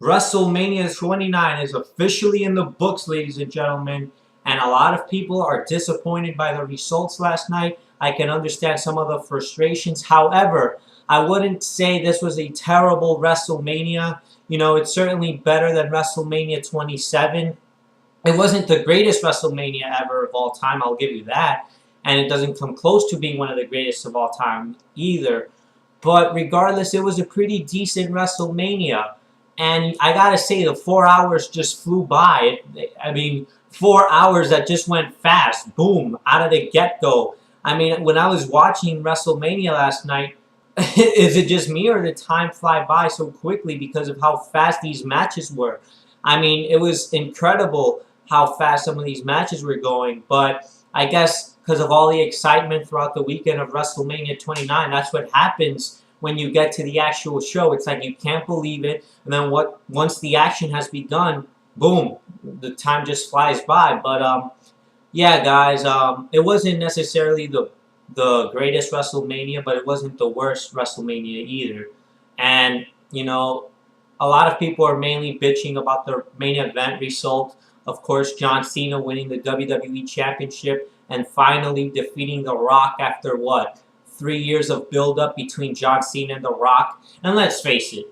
WrestleMania 29 is officially in the books, ladies and gentlemen, and a lot of people are disappointed by the results last night. I can understand some of the frustrations. However, I wouldn't say this was a terrible WrestleMania. You know, it's certainly better than WrestleMania 27. It wasn't the greatest WrestleMania ever of all time, I'll give you that. And it doesn't come close to being one of the greatest of all time either. But regardless, it was a pretty decent WrestleMania. And I gotta say, the 4 hours just flew by. I mean, 4 hours that just went fast. Boom, out of the get-go. I mean, when I was watching WrestleMania last night, is it just me or did time fly by so quickly because of how fast these matches were? I mean, it was incredible how fast some of these matches were going. But I guess because of all the excitement throughout the weekend of WrestleMania 29, that's what happens when you get to the actual show. It's like you can't believe it, and then once the action has begun, boom, the time just flies by. But yeah, guys, it wasn't necessarily the greatest WrestleMania, but it wasn't the worst WrestleMania either. And you know, a lot of people are mainly bitching about the main event result. Of course, John Cena winning the WWE Championship and finally defeating The Rock after what? 3 years of build-up between John Cena and The Rock. And let's face it,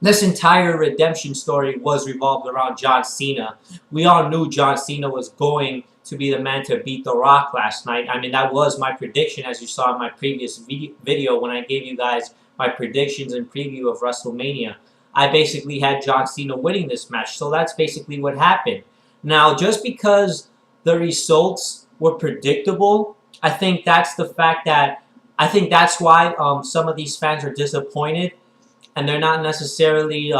this entire redemption story was revolved around John Cena. We all knew John Cena was going to be the man to beat The Rock last night. I mean, that was my prediction, as you saw in my previous video when I gave you guys my predictions and preview of WrestleMania. I basically had John Cena winning this match, so that's basically what happened. Now, just because the results were predictable, I think that's the fact that I think that's why some of these fans are disappointed, and they're not necessarily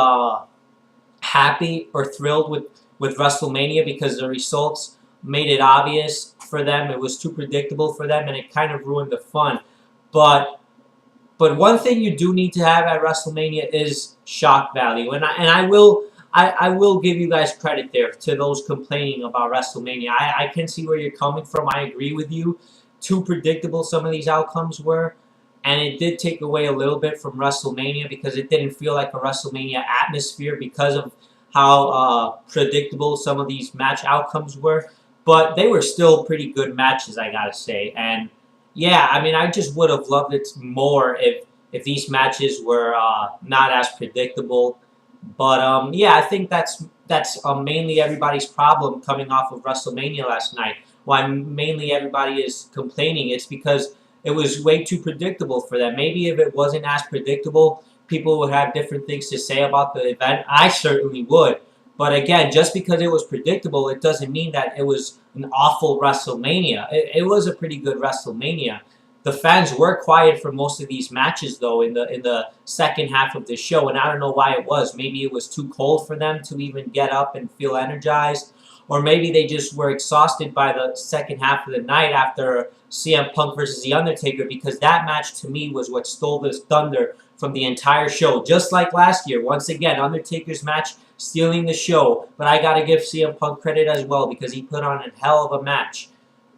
happy or thrilled with WrestleMania because the results made it obvious for them. It was too predictable for them, and it kind of ruined the fun. But one thing you do need to have at WrestleMania is shock value, and I will give you guys credit there to those complaining about WrestleMania. I can see where you're coming from. I agree with you. Too predictable some of these outcomes were, and it did take away a little bit from WrestleMania because it didn't feel like a WrestleMania atmosphere because of how predictable some of these match outcomes were. But they were still pretty good matches, I gotta say. And yeah, I mean, I just would have loved it more if these matches were not as predictable. But yeah, I think that's mainly everybody's problem coming off of WrestleMania last night. Why mainly everybody is complaining, it's because it was way too predictable for them. Maybe if it wasn't as predictable, people would have different things to say about the event. I certainly would. But again, just because it was predictable, it doesn't mean that it was an awful WrestleMania. It was a pretty good WrestleMania. The fans were quiet for most of these matches, though, in the second half of the show, and I don't know why it was. Maybe it was too cold for them to even get up and feel energized. Or maybe they just were exhausted by the second half of the night after CM Punk versus The Undertaker, because that match to me was what stole this thunder from the entire show. Just like last year, once again, Undertaker's match stealing the show. But I gotta give CM Punk credit as well because he put on a hell of a match.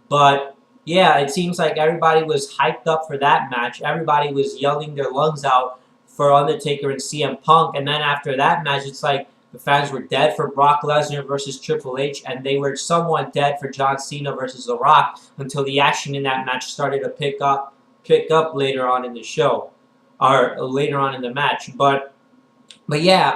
But yeah, it seems like everybody was hyped up for that match. Everybody was yelling their lungs out for Undertaker and CM Punk. And then after that match, it's like, the fans were dead for Brock Lesnar versus Triple H, and they were somewhat dead for John Cena versus The Rock until the action in that match started to pick up later on in the show, or later on in the match. But yeah,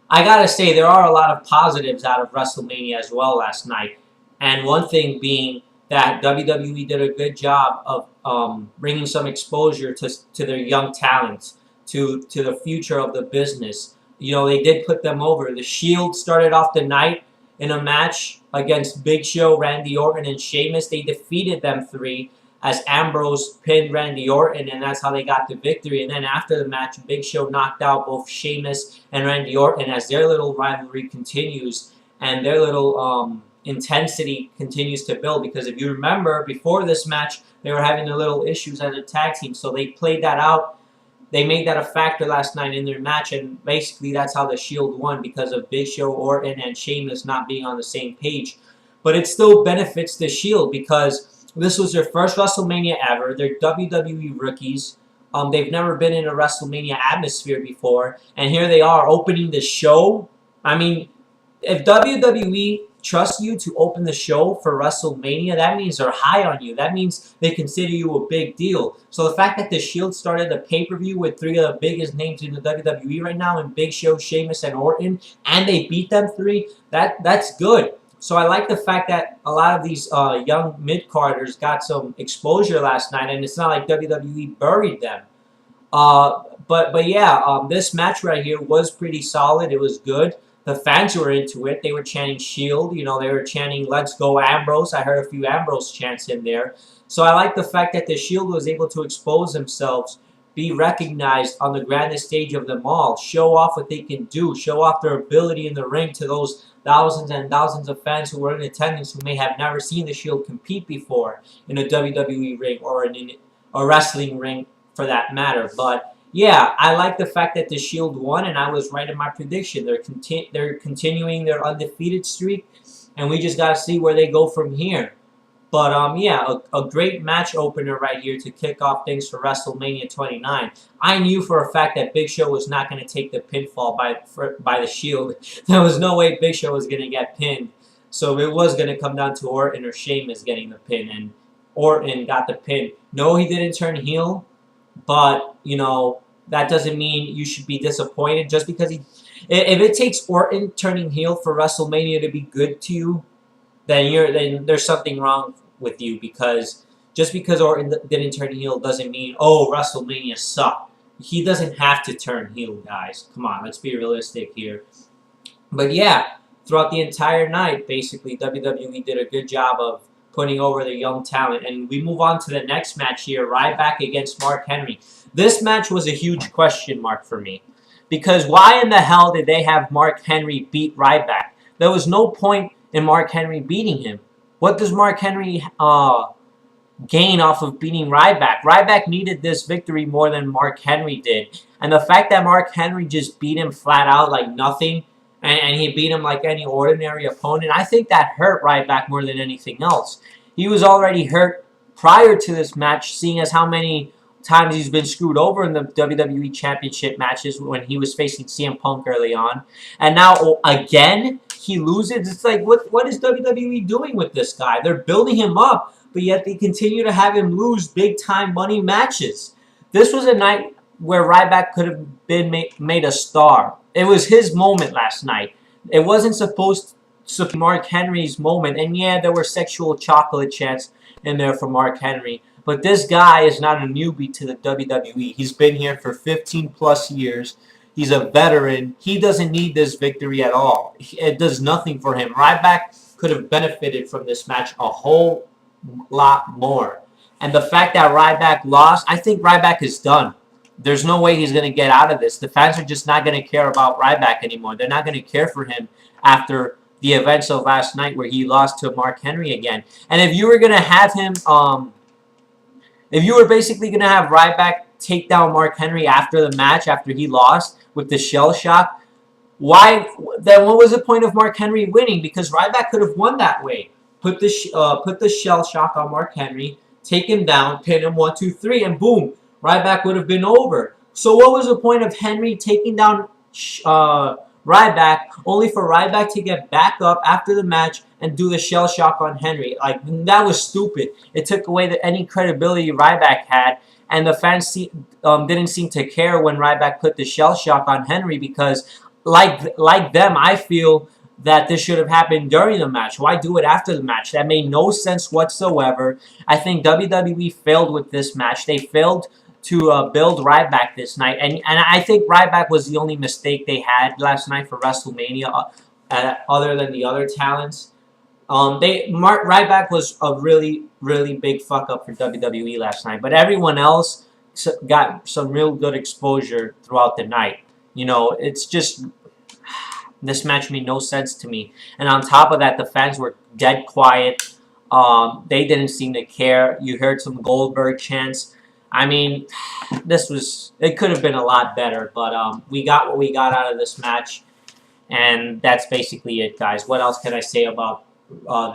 I gotta say there are a lot of positives out of WrestleMania as well last night, and one thing being that WWE did a good job of bringing some exposure to their young talents, to the future of the business. You know, they did put them over. The Shield started off the night in a match against Big Show, Randy Orton, and Sheamus. They defeated them three as Ambrose pinned Randy Orton, and that's how they got the victory. And then after the match, Big Show knocked out both Sheamus and Randy Orton as their little rivalry continues and their little intensity continues to build. Because if you remember, before this match, they were having their little issues as a tag team, so they played that out. They made that a factor last night in their match, and basically that's how the Shield won because of Big Show, Orton, and Sheamus not being on the same page. But it still benefits the Shield because this was their first WrestleMania ever. They're WWE rookies. They've never been in a WrestleMania atmosphere before, and here they are opening the show. I mean, if WWE trusts you to open the show for WrestleMania, that means they're high on you. That means they consider you a big deal. So the fact that the Shield started a pay-per-view with three of the biggest names in the WWE right now, in Big Show, Sheamus, and Orton, and they beat them three, that's good. So I like the fact that a lot of these young mid-carders got some exposure last night, and it's not like WWE buried them. But yeah, this match right here was pretty solid. It was good. The fans were into it. They were chanting Shield. You know, they were chanting Let's Go Ambrose. I heard a few Ambrose chants in there. So I like the fact that the Shield was able to expose themselves, be recognized on the grandest stage of them all, show off what they can do, show off their ability in the ring to those thousands and thousands of fans who were in attendance who may have never seen the Shield compete before in a WWE ring or in a wrestling ring for that matter. But yeah, I like the fact that the Shield won, and I was right in my prediction. They're continuing their undefeated streak, and we just got to see where they go from here. But yeah, a great match opener right here to kick off things for WrestleMania 29. I knew for a fact that Big Show was not going to take the pinfall by the Shield. There was no way Big Show was going to get pinned. So it was going to come down to Orton or Sheamus getting the pin, and Orton got the pin. No, he didn't turn heel, but, you know, that doesn't mean you should be disappointed just because he... If it takes Orton turning heel for WrestleMania to be good to you, then there's something wrong with you, because just because Orton didn't turn heel doesn't mean, oh, WrestleMania sucked. He doesn't have to turn heel, guys. Come on, let's be realistic here. But yeah, throughout the entire night, basically, WWE did a good job of putting over the young talent. And we move on to the next match here, Ryback against Mark Henry. This match was a huge question mark for me, because why in the hell did they have Mark Henry beat Ryback? There was no point in Mark Henry beating him. What does Mark Henry gain off of beating Ryback? Ryback needed this victory more than Mark Henry did. And the fact that Mark Henry just beat him flat out like nothing, and he beat him like any ordinary opponent, I think that hurt Ryback more than anything else. He was already hurt prior to this match, seeing as how many times he's been screwed over in the WWE Championship matches when he was facing CM Punk early on. And now, again, he loses. It's like, what is WWE doing with this guy? They're building him up, but yet they continue to have him lose big-time money matches. This was a night where Ryback could have been made a star. It was his moment last night. It wasn't supposed to be Mark Henry's moment. And yeah, there were sexual chocolate chants in there for Mark Henry. But this guy is not a newbie to the WWE. He's been here for 15 plus years. He's a veteran. He doesn't need this victory at all. It does nothing for him. Ryback could have benefited from this match a whole lot more. And the fact that Ryback lost, I think Ryback is done. There's no way he's going to get out of this. The fans are just not going to care about Ryback anymore. They're not going to care for him after the events of last night where he lost to Mark Henry again. And if you were going to have him... if you were basically going to have Ryback take down Mark Henry after the match, after he lost with the shell shock, then what was the point of Mark Henry winning? Because Ryback could have won that way. Put the shell shock on Mark Henry, take him down, pin him 1, 2, 3, and boom, Ryback would have been over. So what was the point of Henry taking down Ryback, only for Ryback to get back up after the match and do the shell shock on Henry? Like, that was stupid. It took away any credibility Ryback had, and the fans didn't seem to care when Ryback put the shell shock on Henry, because like them, I feel that this should have happened during the match. Why do it after the match? That made no sense whatsoever. I think WWE failed with this match. They failed to build Ryback this night. And I think Ryback was the only mistake they had last night for WrestleMania, other than the other talents. Ryback was a really, really big fuck-up for WWE last night. But everyone else got some real good exposure throughout the night. You know, it's just... this match made no sense to me. And on top of that, the fans were dead quiet. They didn't seem to care. You heard some Goldberg chants. I mean, it could have been a lot better, but we got what we got out of this match, and that's basically it, guys. What else can I say about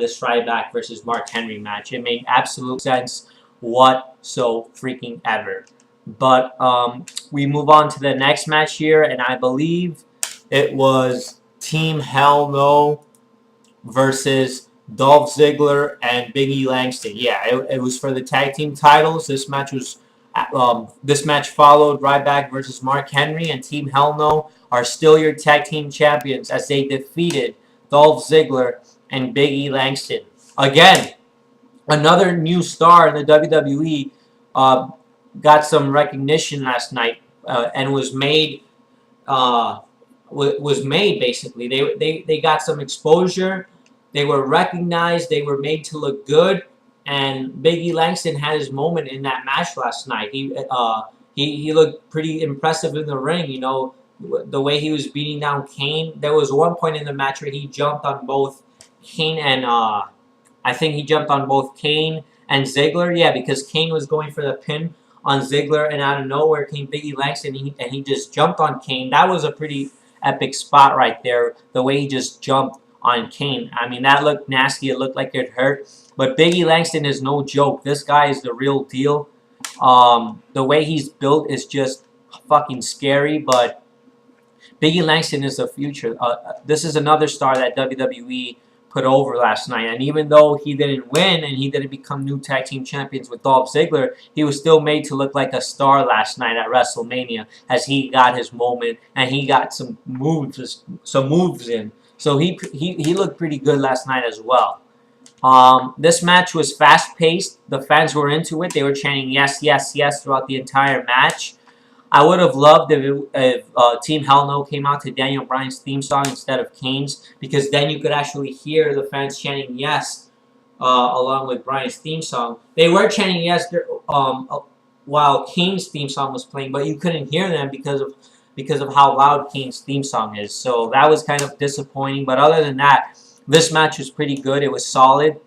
this Ryback versus Mark Henry match? It made absolute sense whatso freaking ever. But we move on to the next match here, and I believe it was Team Hell No versus Dolph Ziggler and Big E Langston. Yeah, it was for the tag team titles. This match followed Ryback versus Mark Henry, and Team Hell No are still your tag team champions as they defeated Dolph Ziggler and Big E Langston. Again, another new star in the WWE uh, got some recognition last night and uh, was made basically. They got some exposure. They were recognized. They were made to look good. And Big E Langston had his moment in that match last night. He looked pretty impressive in the ring. You know, the way he was beating down Kane. There was one point in the match where he jumped on both Kane and I think he jumped on both Kane and Ziggler. Yeah, because Kane was going for the pin on Ziggler, and out of nowhere came Big E Langston, and he just jumped on Kane. That was a pretty epic spot right there, the way he just jumped on Kane. I mean, that looked nasty. It looked like it hurt. But Big E Langston is no joke. This guy is the real deal. The way he's built is just fucking scary, but Big E Langston is the future. This is another star that WWE put over last night. And even though he didn't win and he didn't become new tag team champions with Dolph Ziggler, he was still made to look like a star last night at WrestleMania as he got his moment and he got some moves in. So he looked pretty good last night as well. This match was fast-paced. The fans were into it. They were chanting yes, yes, yes throughout the entire match. I would have loved if Team Hell No came out to Daniel Bryan's theme song instead of Kane's, because then you could actually hear the fans chanting yes along with Bryan's theme song. They were chanting yes while Kane's theme song was playing, but you couldn't hear them because of how loud Kane's theme song is. So that was kind of disappointing. But other than that, this match was pretty good. It was solid,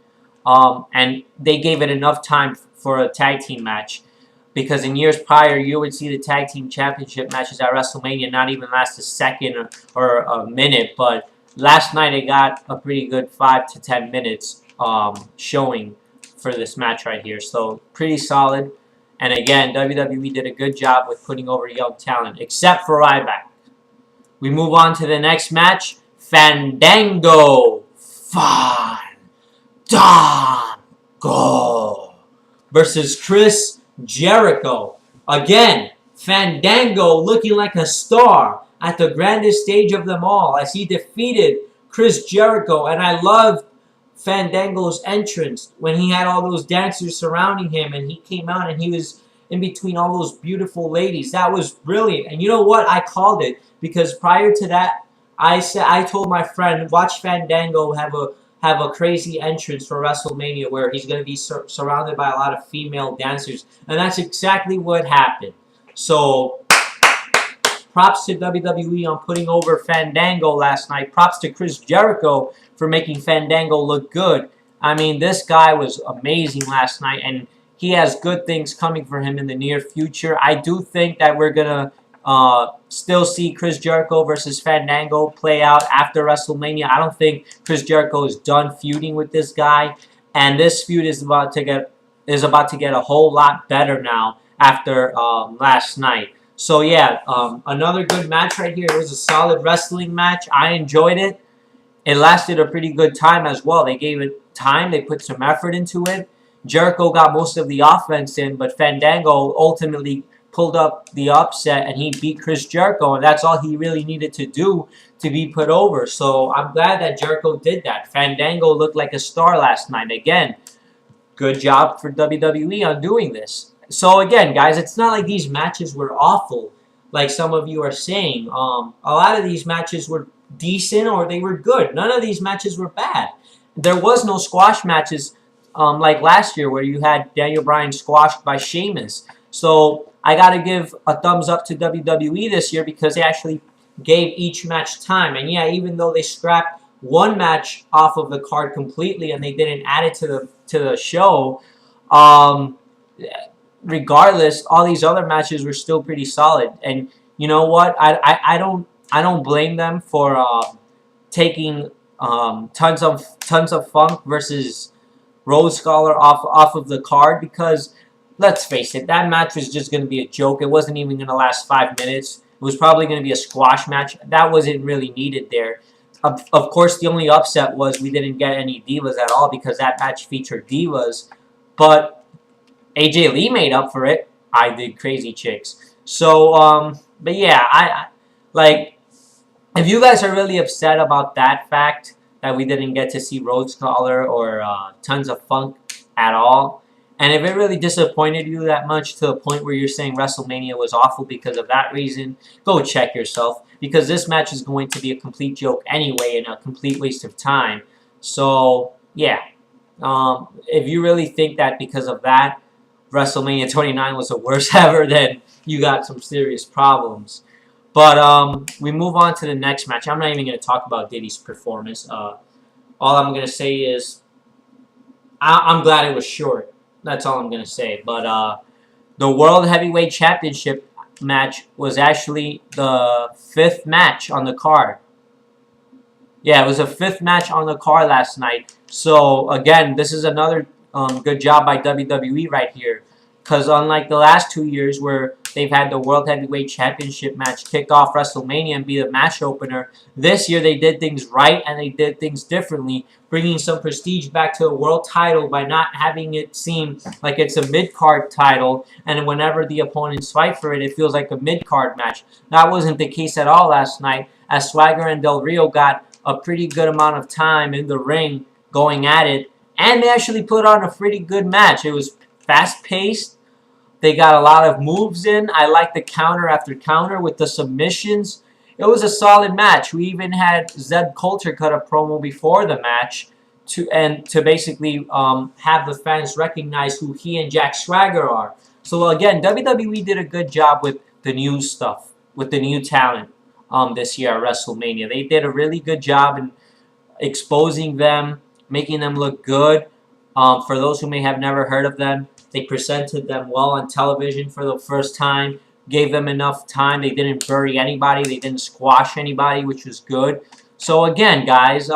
and they gave it enough time for a tag team match. Because in years prior, you would see the tag team championship matches at WrestleMania not even last a second or a minute. But last night, it got a pretty good 5 to 10 minutes showing for this match right here. So pretty solid. And again, WWE did a good job with putting over young talent, except for Ryback. We move on to the next match. Fandango. Fandango versus Chris Jericho. Again, Fandango looking like a star at the grandest stage of them all as he defeated Chris Jericho. And I loved Fandango's entrance when he had all those dancers surrounding him and he came out and he was in between all those beautiful ladies. That was brilliant. And you know what? I called it because prior to that, I told my friend, watch Fandango have a crazy entrance for WrestleMania where he's going to be surrounded by a lot of female dancers. And that's exactly what happened. So, props to WWE on putting over Fandango last night. Props to Chris Jericho for making Fandango look good. I mean, this guy was amazing last night, and he has good things coming for him in the near future. I do think that we're going to still see Chris Jericho versus Fandango play out after WrestleMania. I don't think Chris Jericho is done feuding with this guy, and this feud is about to get a whole lot better now after last night. So yeah, another good match right here. It was a solid wrestling match. I enjoyed it. It lasted a pretty good time as well. They gave it time. They put some effort into it. Jericho got most of the offense in, but Fandango ultimately pulled up the upset and he beat Chris Jericho, and that's all he really needed to do to be put over. So I'm glad that Jericho did that. Fandango looked like a star last night. Again, good job for WWE on doing this. So again, guys, it's not like these matches were awful like some of you are saying. A lot of these matches were decent or they were good. None of these matches were bad. There was no squash matches like last year where you had Daniel Bryan squashed by Sheamus. So I got to give a thumbs up to WWE this year because they actually gave each match time. And yeah, even though they scrapped one match off of the card completely and they didn't add it to the show, regardless, all these other matches were still pretty solid. And you know what? I don't blame them for taking tons of Funk versus Rose Scholar off of the card, because let's face it, that match was just going to be a joke. It wasn't even going to last 5 minutes. It was probably going to be a squash match. That wasn't really needed there. Of course, the only upset was we didn't get any divas at all because that match featured divas. But AJ Lee made up for it. I did Crazy Chicks. So, but yeah, like, if you guys are really upset about that fact that we didn't get to see Rhodes Scholar or Tons of Funk at all, and if it really disappointed you that much to the point where you're saying WrestleMania was awful because of that reason, go check yourself. Because this match is going to be a complete joke anyway and a complete waste of time. So, yeah. If you really think that because of that, WrestleMania 29 was the worst ever, then you got some serious problems. But we move on to the next match. I'm not even going to talk about Diddy's performance. All I'm going to say is I'm glad it was short. That's all I'm going to say. But the World Heavyweight Championship match was actually the 5th match on the card. Yeah, it was a 5th match on the card last night. So, again, this is another good job by WWE right here. Because unlike the last 2 years where they've had the World Heavyweight Championship match kick off WrestleMania and be the match opener, this year they did things right and they did things differently, bringing some prestige back to the world title by not having it seem like it's a mid-card title, and whenever the opponents fight for it, it feels like a mid-card match. That wasn't the case at all last night, as Swagger and Del Rio got a pretty good amount of time in the ring going at it, and they actually put on a pretty good match. It was fast-paced. They got a lot of moves in. I like the counter after counter with the submissions. It was a solid match. We even had Zeb Coulter cut a promo before the match to basically have the fans recognize who he and Jack Swagger are. So again, WWE did a good job with the new stuff, with the new talent this year at WrestleMania. They did a really good job in exposing them, making them look good. For those who may have never heard of them, they presented them well on television for the first time, gave them enough time. They didn't bury anybody. They didn't squash anybody, which was good. So again, guys,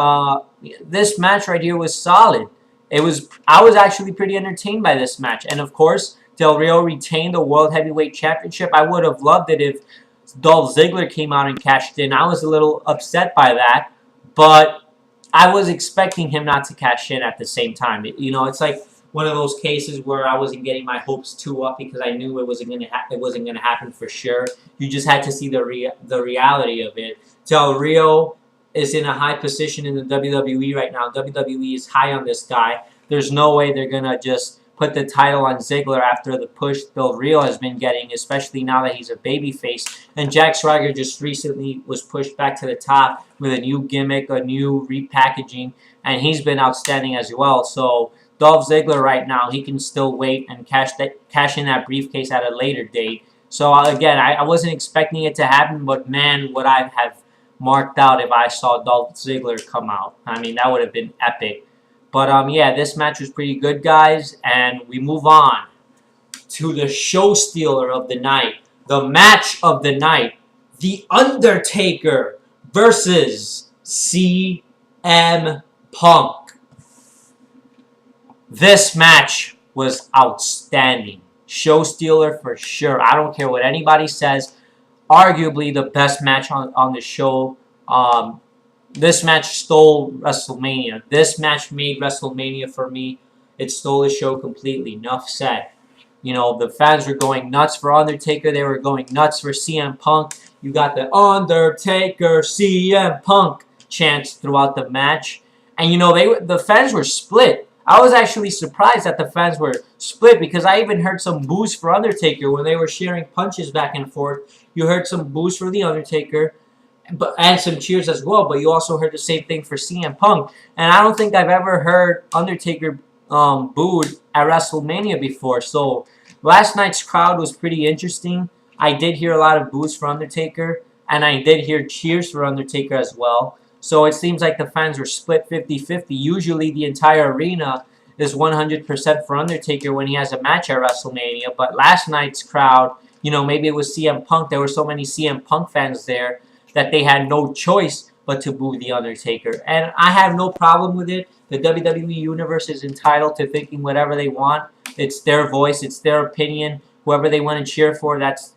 this match right here was solid. I was actually pretty entertained by this match. And of course, Del Rio retained the World Heavyweight Championship. I would have loved it if Dolph Ziggler came out and cashed in. I was a little upset by that, but I was expecting him not to cash in at the same time. You know, it's like one of those cases where I wasn't getting my hopes too up because I knew it wasn't going to happen for sure. You just had to see the reality of it. Del Rio is in a high position in the WWE right now. WWE is high on this guy. There's no way they're going to just put the title on Ziggler after the push Del Rio has been getting, especially now that he's a babyface. And Jack Swagger just recently was pushed back to the top with a new gimmick, a new repackaging, and he's been outstanding as well. So Dolph Ziggler right now, he can still wait and cash in that briefcase at a later date. So again, I wasn't expecting it to happen, but man, would I have marked out if I saw Dolph Ziggler come out. I mean, that would have been epic. But yeah, this match was pretty good, guys, and we move on to the show stealer of the night, the match of the night, The Undertaker versus CM Punk. This match was outstanding. Show stealer for sure. I don't care what anybody says. Arguably the best match on the show. This match stole WrestleMania. This match made WrestleMania for me. It stole the show completely. Enough said. You know, the fans were going nuts for Undertaker. They were going nuts for CM Punk. You got the Undertaker, CM Punk chants throughout the match. And, you know, the fans were split. I was actually surprised that the fans were split because I even heard some boos for Undertaker when they were sharing punches back and forth. You heard some boos for The Undertaker and some cheers as well, but you also heard the same thing for CM Punk. And I don't think I've ever heard Undertaker booed at WrestleMania before. So last night's crowd was pretty interesting. I did hear a lot of boos for Undertaker, and I did hear cheers for Undertaker as well. So it seems like the fans were split 50-50. Usually the entire arena is 100% for Undertaker when he has a match at WrestleMania. But last night's crowd, you know, maybe it was CM Punk. There were so many CM Punk fans there that they had no choice but to boo The Undertaker. And I have no problem with it. The WWE Universe is entitled to thinking whatever they want. It's their voice. It's their opinion. Whoever they want to cheer for, that's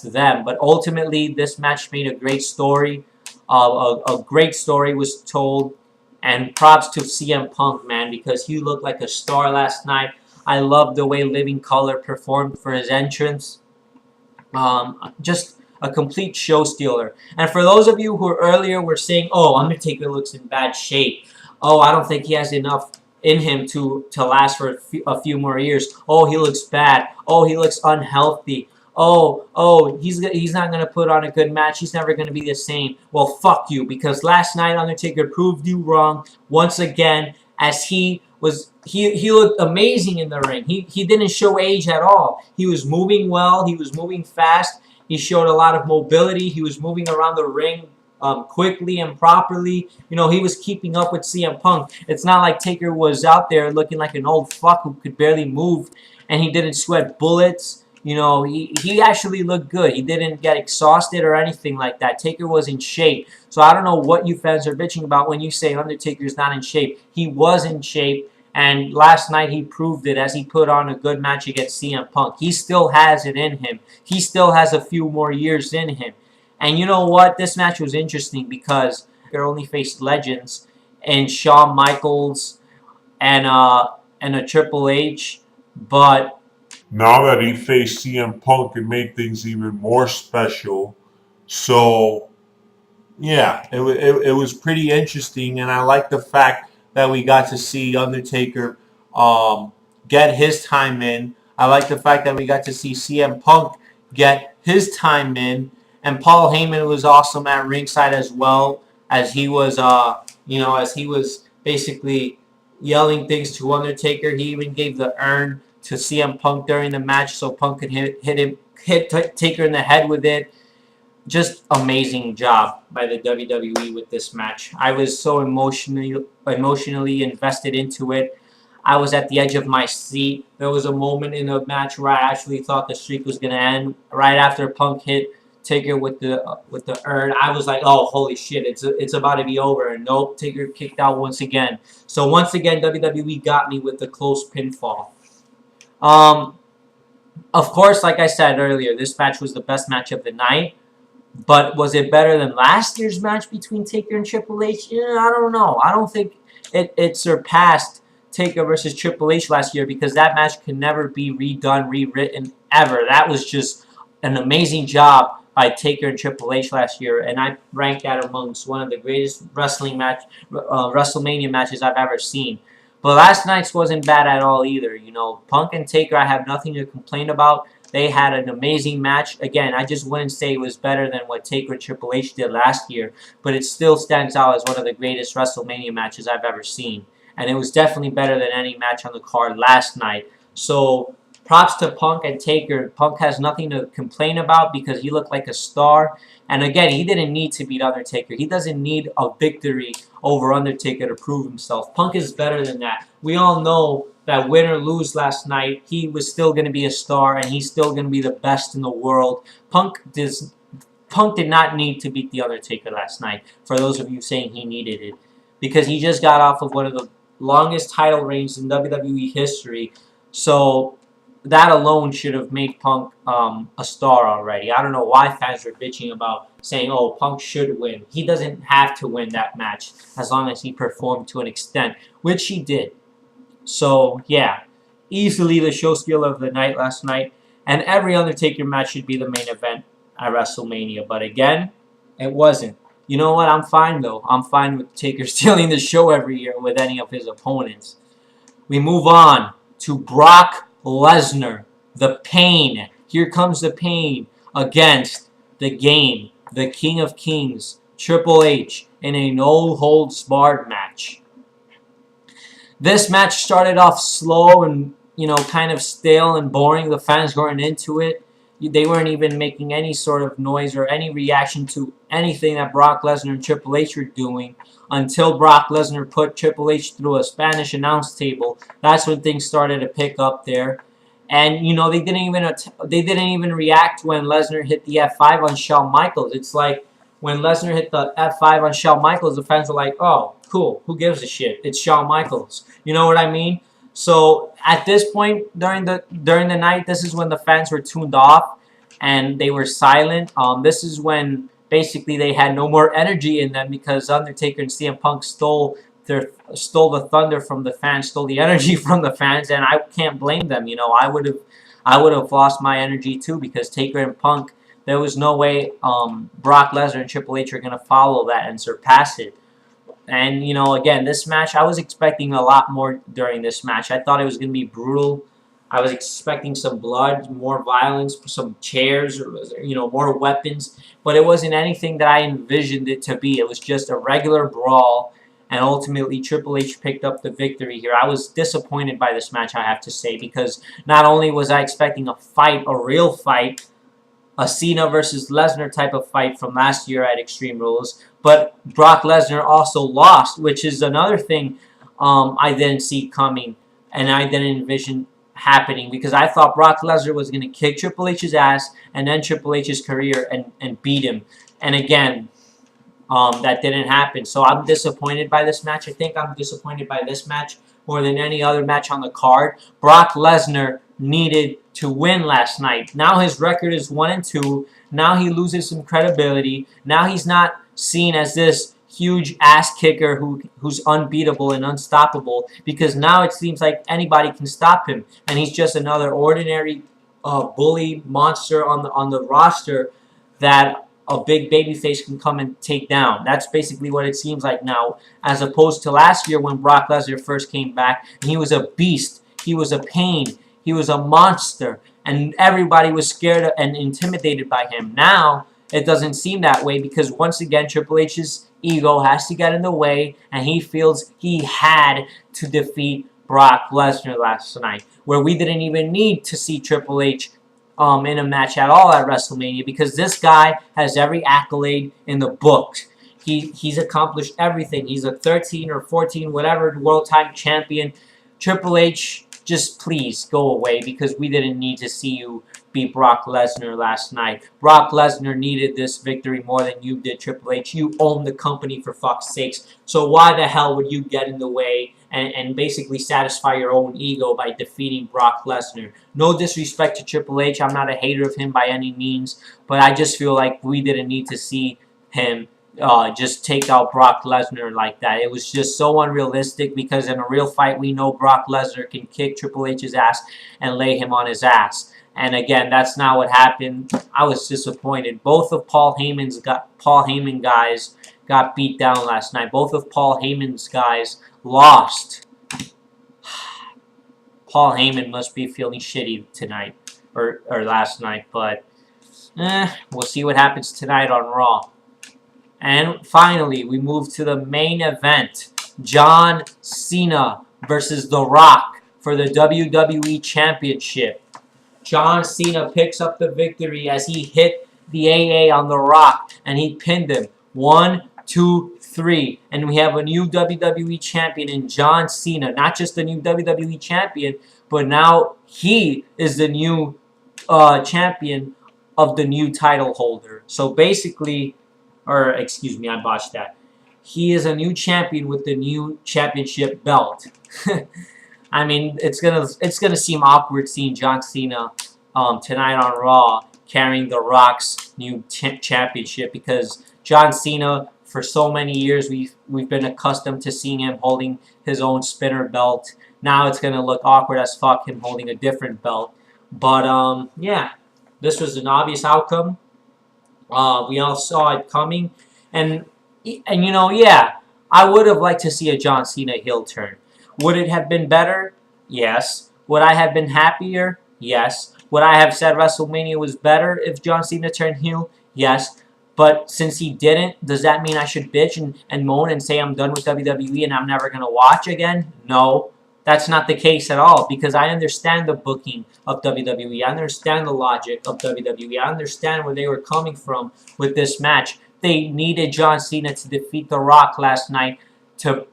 them. But ultimately, this match made a great story. A great story was told. And props to CM Punk, man, because he looked like a star last night. I love the way Living Color performed for his entrance. Just a complete show stealer. And for those of you who earlier were saying, oh, Undertaker looks in bad shape. Oh, I don't think he has enough in him to last for a few more years. Oh, he looks bad. Oh, he looks unhealthy. Oh, he's not going to put on a good match. He's never going to be the same. Well, fuck you, because last night Undertaker proved you wrong once again, as he looked amazing in the ring. He didn't show age at all. He was moving well. He was moving fast. He showed a lot of mobility. He was moving around the ring quickly and properly. You know, he was keeping up with CM Punk. It's not like Taker was out there looking like an old fuck who could barely move and he didn't sweat bullets. You know, he actually looked good. He didn't get exhausted or anything like that. Taker was in shape. So I don't know what you fans are bitching about when you say Undertaker's not in shape. He was in shape, and last night he proved it as he put on a good match against CM Punk. He still has it in him. He still has a few more years in him. And you know what? This match was interesting because they only faced legends and Shawn Michaels and a Triple H, but now that he faced CM Punk, it made things even more special. So, yeah, it was pretty interesting, and I like the fact that we got to see Undertaker get his time in. I like the fact that we got to see CM Punk get his time in, and Paul Heyman was awesome at ringside as well, as he was, as he was basically yelling things to Undertaker. He even gave the urn to CM Punk during the match so Punk could hit Taker in the head with it. Just amazing job by the WWE with this match. I was so emotionally invested into it. I was at the edge of my seat. There was a moment in the match where I actually thought the streak was going to end right after Punk hit Taker with the urn. I was like, oh, holy shit, it's about to be over. And nope, Taker kicked out once again. So once again, WWE got me with the close pinfall. Of course, like I said earlier, this match was the best match of the night. But was it better than last year's match between Taker and Triple H? Yeah, I don't know. I don't think it surpassed Taker versus Triple H last year because that match can never be redone, rewritten, ever. That was just an amazing job by Taker and Triple H last year, and I rank that amongst one of the greatest WrestleMania matches I've ever seen. But last night's wasn't bad at all either. You know, Punk and Taker, I have nothing to complain about. They had an amazing match. Again, I just wouldn't say it was better than what Taker and Triple H did last year, but it still stands out as one of the greatest WrestleMania matches I've ever seen. And it was definitely better than any match on the card last night. So props to Punk and Taker. Punk has nothing to complain about because he looked like a star. And again, he didn't need to beat Undertaker. He doesn't need a victory over Undertaker to prove himself. Punk is better than that. We all know that win or lose last night, he was still going to be a star and he's still going to be the best in the world. Punk did not need to beat The Undertaker last night, for those of you saying he needed it. Because he just got off of one of the longest title reigns in WWE history. So that alone should have made Punk a star already. I don't know why fans are bitching about saying, oh, Punk should win. He doesn't have to win that match as long as he performed to an extent, which he did. So, yeah, easily the show stealer of the night last night. And every Undertaker match should be the main event at WrestleMania. But again, it wasn't. You know what? I'm fine, though. I'm fine with Taker stealing the show every year with any of his opponents. We move on to Brock Lesnar. The Pain. Here comes the Pain against the Game, the King of Kings, Triple H, in a no-holds-barred match. This match started off slow and, kind of stale and boring. The fans weren't into it. They weren't even making any sort of noise or any reaction to anything that Brock Lesnar and Triple H were doing until Brock Lesnar put Triple H through a Spanish announce table. That's when things started to pick up there. And, they didn't even react when Lesnar hit the F5 on Shawn Michaels. It's like when Lesnar hit the F5 on Shawn Michaels, the fans were like, oh, cool, who gives a shit? It's Shawn Michaels. You know what I mean? So at this point during the night, this is when the fans were tuned off and they were silent. This is when basically they had no more energy in them because Undertaker and CM Punk stole the thunder from the fans, stole the energy from the fans, and I can't blame them. You know, I would have lost my energy too because Taker and Punk. There was no way Brock Lesnar and Triple H are going to follow that and surpass it. And, you know, again, this match, I was expecting a lot more during this match. I thought it was going to be brutal. I was expecting some blood, more violence, some chairs, or, you know, more weapons. But it wasn't anything that I envisioned it to be. It was just a regular brawl. And ultimately, Triple H picked up the victory here. I was disappointed by this match, I have to say, because not only was I expecting a fight, a real fight, a Cena versus Lesnar type of fight from last year at Extreme Rules, but Brock Lesnar also lost, which is another thing I didn't see coming and I didn't envision happening because I thought Brock Lesnar was going to kick Triple H's ass and end Triple H's career and beat him. And again, that didn't happen. So I'm disappointed by this match. I think I'm disappointed by this match more than any other match on the card. Brock Lesnar needed to win last night. Now his record is 1-2. Now he loses some credibility. Now he's not seen as this huge ass kicker who's unbeatable and unstoppable because now it seems like anybody can stop him and he's just another ordinary bully monster on the roster that a big babyface can come and take down. That's basically what it seems like now, as opposed to last year when Brock Lesnar first came back and he was a beast. He was a pain. He was a monster. And everybody was scared and intimidated by him. Now, it doesn't seem that way because once again, Triple H's ego has to get in the way and he feels he had to defeat Brock Lesnar last night, where we didn't even need to see Triple H in a match at all at WrestleMania because this guy has every accolade in the books. He's accomplished everything. He's a 13 or 14, whatever, world time champion. Triple H, just please go away because we didn't need to see you beat Brock Lesnar last night. Brock Lesnar needed this victory more than you did, Triple H. You own the company for fuck's sakes. So why the hell would you get in the way and basically satisfy your own ego by defeating Brock Lesnar? No disrespect to Triple H. I'm not a hater of him by any means. But I just feel like we didn't need to see him just take out Brock Lesnar like that. It was just so unrealistic because in a real fight, we know Brock Lesnar can kick Triple H's ass and lay him on his ass. And again, that's not what happened. I was disappointed. Both of Paul Heyman guys got beat down last night. Both of Paul Heyman's guys lost. Paul Heyman must be feeling shitty tonight or last night, but we'll see what happens tonight on Raw. And finally, we move to the main event. John Cena versus The Rock for the WWE Championship. John Cena picks up the victory as he hit the AA on The Rock and he pinned him. 1, 2, 3. And we have a new WWE Champion in John Cena. Not just the new WWE Champion, but now he is the new champion of the new title holder. So basically, or excuse me, I botched that. He is a new champion with the new championship belt. I mean, it's gonna seem awkward seeing John Cena tonight on Raw carrying The Rock's new championship because John Cena, for so many years, we've been accustomed to seeing him holding his own spinner belt. Now it's gonna look awkward as fuck him holding a different belt. But yeah, this was an obvious outcome. We all saw it coming, and you know, yeah, I would have liked to see a John Cena heel turn. Would it have been better? Yes. Would I have been happier? Yes. Would I have said WrestleMania was better if John Cena turned heel? Yes. But since he didn't, does that mean I should bitch and moan and say I'm done with WWE and I'm never going to watch again? No. That's not the case at all because I understand the booking of WWE. I understand the logic of WWE. I understand where they were coming from with this match. They needed John Cena to defeat The Rock last night to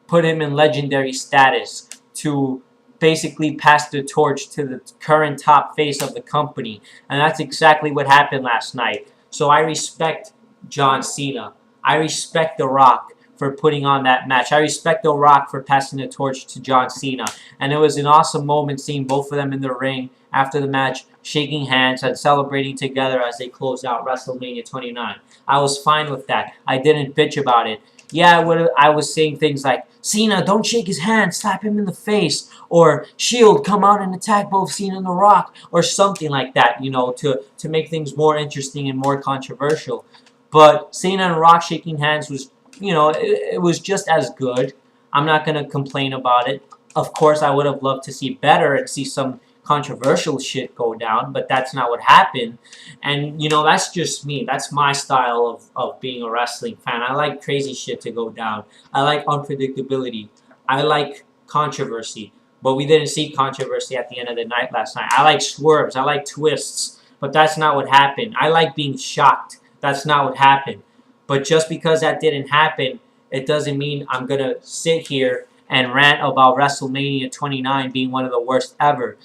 put him in legendary status, to basically pass the torch to the current top face of the company. And that's exactly what happened last night. So I respect John Cena. I respect The Rock for putting on that match. I respect The Rock for passing the torch to John Cena. And it was an awesome moment seeing both of them in the ring after the match, shaking hands and celebrating together as they closed out WrestleMania 29. I was fine with that. I didn't bitch about it. Yeah, I was saying things like, Cena, don't shake his hand, slap him in the face. Or, Shield, come out and attack both Cena and The Rock. Or something like that, you know, to make things more interesting and more controversial. But Cena and Rock shaking hands was, you know, it was just as good. I'm not going to complain about it. Of course, I would have loved to see better and see some controversial shit go down, but that's not what happened. And, you know, that's just me. That's my style of being a wrestling fan. I like crazy shit to go down. I like unpredictability. I like controversy. But we didn't see controversy at the end of the night last night. I like swerves. I like twists. But that's not what happened. I like being shocked. That's not what happened. But just because that didn't happen, it doesn't mean I'm going to sit here and rant about WrestleMania 29 being one of the worst ever.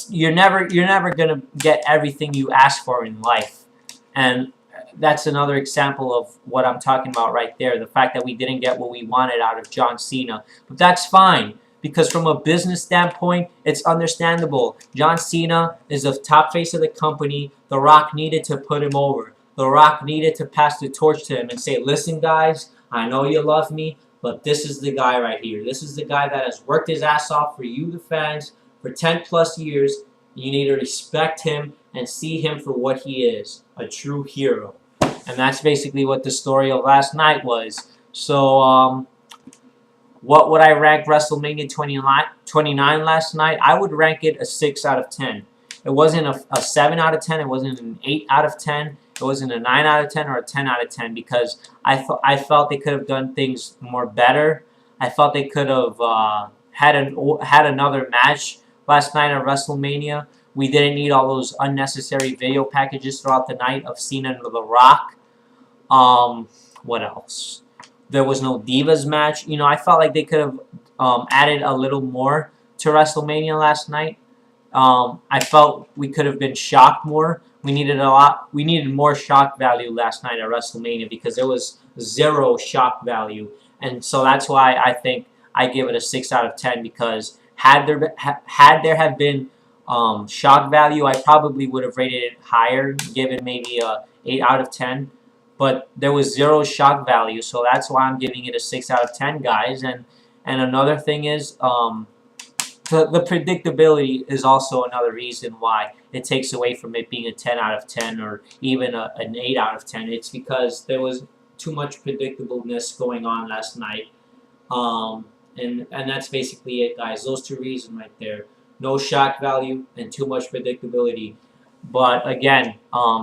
You're never going to get everything you ask for in life. And that's another example of what I'm talking about right there. The fact that we didn't get what we wanted out of John Cena. But that's fine. Because from a business standpoint, it's understandable. John Cena is the top face of the company. The Rock needed to put him over. The Rock needed to pass the torch to him and say, listen, guys, I know you love me, but this is the guy right here. This is the guy that has worked his ass off for you, the fans, for 10 plus years. You need to respect him and see him for what he is, a true hero. And that's basically what the story of last night was. So, what would I rank WrestleMania 29 last night? I would rank it a 6 out of 10. It wasn't a 7 out of 10. It wasn't an 8 out of 10. It wasn't a 9 out of 10 or a 10 out of 10 because I felt they could have done things more better. I felt they could have had another match last night at WrestleMania. We didn't need all those unnecessary video packages throughout the night of Cena and The Rock. What else? There was no Divas match. You know, I felt like they could have added a little more to WrestleMania last night. I felt we could have been shocked more. We needed more shock value last night at WrestleMania because there was zero shock value. And so that's why I think I give it a 6 out of 10 because had there have been shock value, I probably would have rated it higher, give it maybe a 8 out of 10. But there was zero shock value, so that's why I'm giving it a 6 out of 10, guys. And another thing is, the predictability is also another reason why it takes away from it being a 10 out of 10 or even an 8 out of 10. It's because there was too much predictableness going on last night. And that's basically it, guys. Those two reasons right there. No shock value and too much predictability. But again,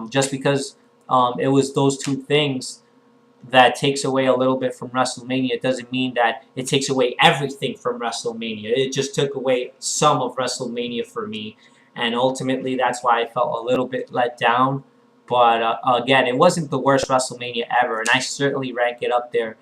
just because it was those two things that takes away a little bit from WrestleMania, it doesn't mean that it takes away everything from WrestleMania. It just took away some of WrestleMania for me. And ultimately, that's why I felt a little bit let down. But again, it wasn't the worst WrestleMania ever. And I certainly rank it up there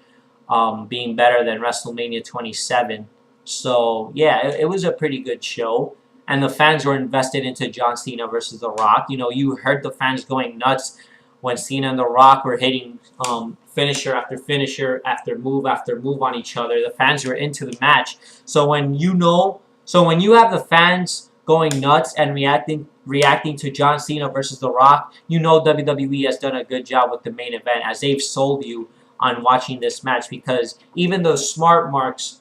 being better than WrestleMania 27. So, yeah, it was a pretty good show. And the fans were invested into John Cena versus The Rock. You know, you heard the fans going nuts when Cena and The Rock were hitting finisher after finisher after move on each other. The fans were into the match. So when you have the fans going nuts and reacting to John Cena versus The Rock, you know WWE has done a good job with the main event as they've sold you on watching this match because even those smart marks,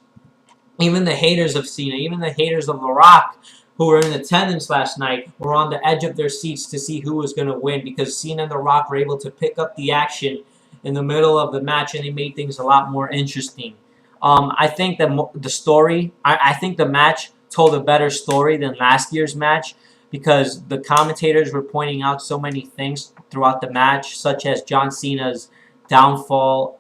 even the haters of Cena, even the haters of The Rock, who were in attendance last night, were on the edge of their seats to see who was going to win because Cena and The Rock were able to pick up the action in the middle of the match and they made things a lot more interesting. I think that I think the match told a better story than last year's match because the commentators were pointing out so many things throughout the match, such as John Cena's downfall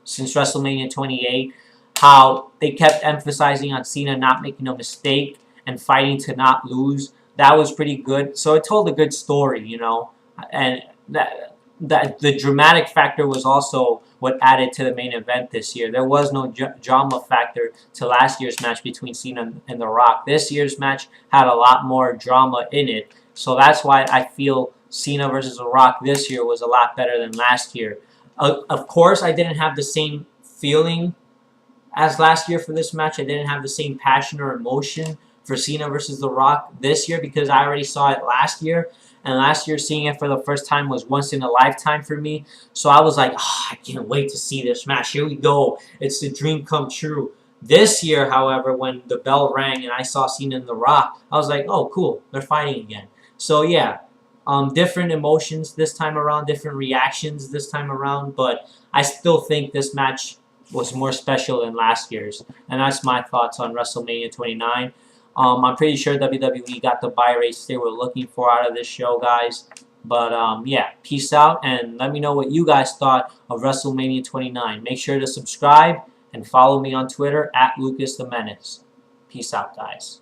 since WrestleMania 28, how they kept emphasizing on Cena not making a mistake and fighting to not lose. That was pretty good. So it told a good story, you know. And that the dramatic factor was also what added to the main event this year. There was no drama factor to last year's match between Cena and The Rock. This year's match had a lot more drama in it. So that's why I feel Cena versus The Rock this year was a lot better than last year. Of course, I didn't have the same feeling as last year for this match. I didn't have the same passion or emotion for Cena versus The Rock this year because I already saw it last year. And last year, seeing it for the first time was once in a lifetime for me. So I was like, oh, I can't wait to see this match. Here we go. It's the dream come true. This year, however, when the bell rang and I saw Cena and The Rock, I was like, oh, cool. They're fighting again. So, yeah, different emotions this time around, different reactions this time around. But I still think this match was more special than last year's. And that's my thoughts on WrestleMania 29. I'm pretty sure WWE got the buy rates they were looking for out of this show, guys. But, yeah, peace out, and let me know what you guys thought of WrestleMania 29. Make sure to subscribe and follow me on Twitter, @Lucas the Menace. Peace out, guys.